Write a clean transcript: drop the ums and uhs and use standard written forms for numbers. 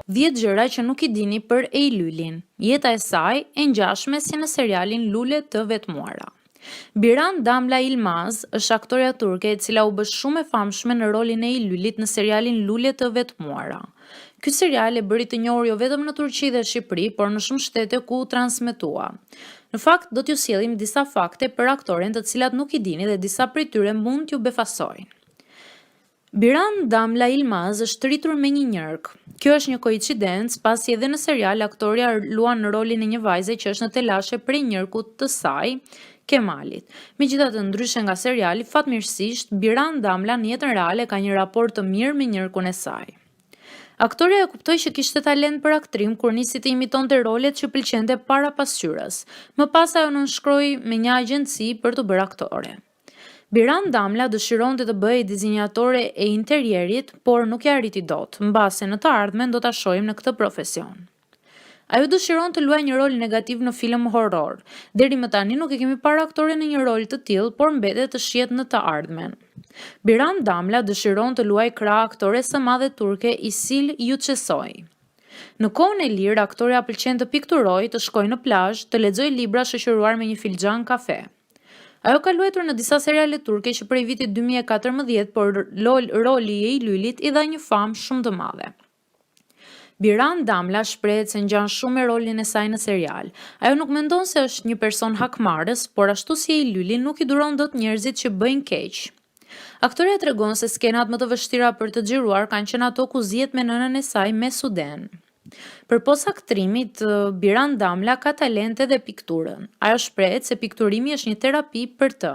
10 gjëra që nuk i dini për Eylülin. Jeta e saj e ngjashme si në serialin Lule të vetmuara. Biran Damla Yilmaz është aktoreja turke e cila u bë shumë e famshme në rolin e Eylulit në serialin Lule të vetmuara. Ky serial e bëri të njohur jo vetëm në Turqi dhe Shqipëri, por në shumë shtete ku u transmetua. Në fakt, do t'ju sjellim disa fakte për aktoren të cilat nuk i dini dhe disa prej tyre mund t'ju befasojnë. Biran Damla Yilmaz është rritur me një njërk. Kjo është një koincidencë pasi edhe në serial aktoria luan në rolin e një vajze që është në telashe prej njërkut të saj, Kemalit. Megjithatë, ndryshe nga seriali, fatmirësisht Biran Damla në jetën reale ka një raport të mirë me njërkun e saj. Aktoria e kuptoi që kishte talent për aktrim kur nisi të imitonte rolet që pëlqente para pasqyrës. Më pas ajo nënshkroi me një agjenci për të bërë aktore. Biran Damla dëshironte të bëhej dizenjatore e interierit, por nuk i arriti dot, mbase në të ardhmen do ta shohim në këtë profesion. Ajo dëshiron të luajë një rol negativ në film horror. Deri më tani nuk e kemi parë aktoren në një rol të tillë, por mbetet të shihet në të ardhmen. Biran Damla dëshiron të luajë krah aktores së madhe turke Isil Yücesoy. Në kohën e lirë, aktoreja pëlqen të pikturojë, të shkojë në plazh, të lexojë libra shoqëruar me një filxhan kafe. Ajo ka luajtur në disa seriale turke që prej vitit 2014, por roli i Eylulit i dha një famë shumë të madhe. Biran Damla shprehet se ngjan shumë me rolin e saj në serial. Ajo nuk mendon se është një person hakmarrës, por ashtu si Eyluli nuk i duron dot njerëzit që bëjnë keq. Aktoreja tregon se skenat më të vështira për të xhiruar kanë qenë ato ku zihet me nënën e saj Mesuden. Përpos aktrimit, Biran Damla ka talent edhe pikturën. Ajo shprehet se pikturimi është një terapi për të.